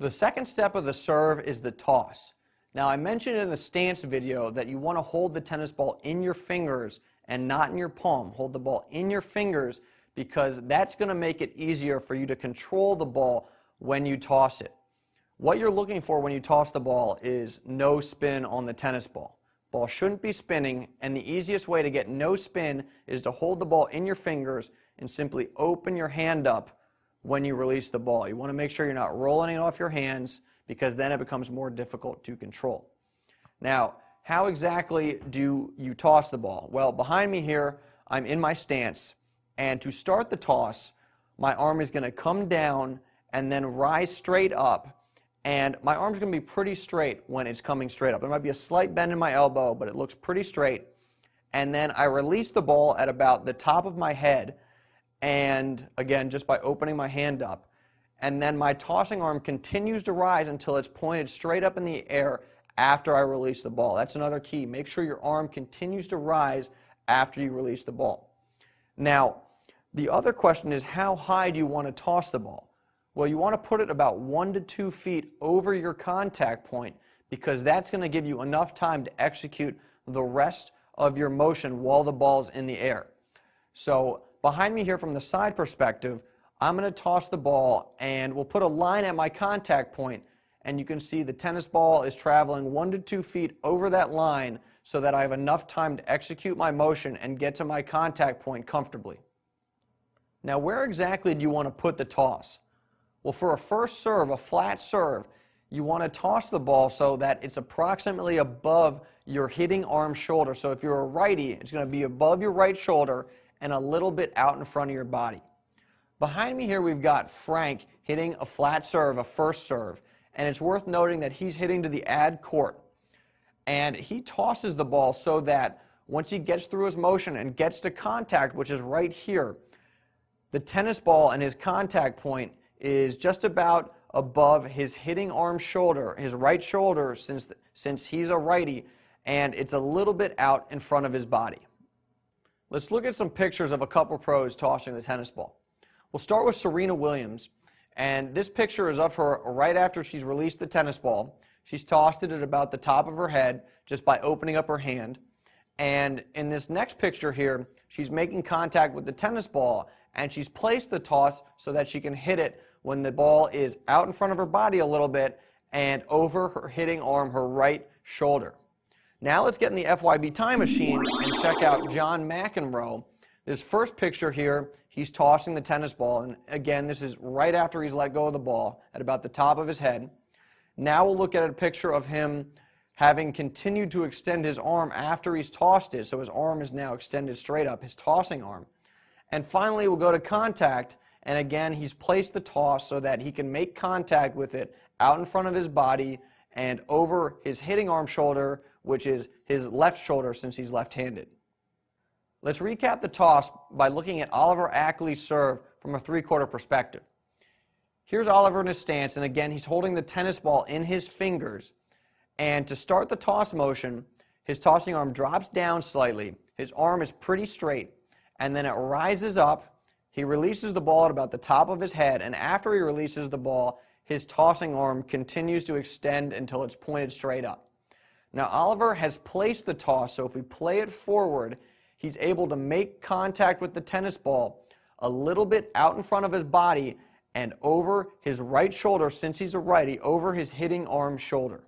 The second step of the serve is the toss. Now, I mentioned in the stance video that you want to hold the tennis ball in your fingers and not in your palm. Hold the ball in your fingers because that's going to make it easier for you to control the ball when you toss it. What you're looking for when you toss the ball is no spin on the tennis ball. Ball shouldn't be spinning, and the easiest way to get no spin is to hold the ball in your fingers and simply open your hand up when you release the ball. You want to make sure you're not rolling it off your hands because then it becomes more difficult to control. Now, how exactly do you toss the ball? Well, behind me here, I'm in my stance, and to start the toss, my arm is going to come down and then rise straight up, and my arm's going to be pretty straight when it's coming straight up. There might be a slight bend in my elbow, but it looks pretty straight, and then I release the ball at about the top of my head, and again, just by opening my hand up. And then my tossing arm continues to rise until it's pointed straight up in the air after I release the ball. That's another key. Make sure your arm continues to rise after you release the ball. Now, the other question is, how high do you want to toss the ball? Well, you want to put it about 1 to 2 feet over your contact point because that's going to give you enough time to execute the rest of your motion while the ball's in the air. So, behind me here from the side perspective, I'm going to toss the ball and we'll put a line at my contact point, and you can see the tennis ball is traveling 1 to 2 feet over that line so that I have enough time to execute my motion and get to my contact point comfortably. Now, where exactly do you want to put the toss? Well, for a first serve, a flat serve, you want to toss the ball so that it's approximately above your hitting arm shoulder. So if you're a righty, it's going to be above your right shoulder and a little bit out in front of your body. Behind me here we've got Frank hitting a flat serve, a first serve, and it's worth noting that he's hitting to the ad court. And he tosses the ball so that once he gets through his motion and gets to contact, which is right here, the tennis ball and his contact point is just about above his hitting arm shoulder, his right shoulder, since he's a righty, and it's a little bit out in front of his body. Let's look at some pictures of a couple pros tossing the tennis ball. We'll start with Serena Williams, and this picture is of her right after she's released the tennis ball. She's tossed it at about the top of her head just by opening up her hand. And in this next picture here, she's making contact with the tennis ball, and she's placed the toss so that she can hit it when the ball is out in front of her body a little bit and over her hitting arm, her right shoulder. Now let's get in the FYB time machine and check out John McEnroe. This first picture here, he's tossing the tennis ball, and again, this is right after he's let go of the ball at about the top of his head. Now we'll look at a picture of him having continued to extend his arm after he's tossed it, so his arm is now extended straight up, his tossing arm. And finally, we'll go to contact, and again, he's placed the toss so that he can make contact with it out in front of his body and over his hitting arm shoulder, which is his left shoulder since he's left-handed. Let's recap the toss by looking at Oliver Ackley's serve from a three-quarter perspective. Here's Oliver in his stance, and again, he's holding the tennis ball in his fingers. And to start the toss motion, his tossing arm drops down slightly. His arm is pretty straight, and then it rises up. He releases the ball at about the top of his head, and after he releases the ball, his tossing arm continues to extend until it's pointed straight up. Now, Oliver has placed the toss, so if we play it forward, he's able to make contact with the tennis ball a little bit out in front of his body and over his right shoulder, since he's a righty, over his hitting arm shoulder.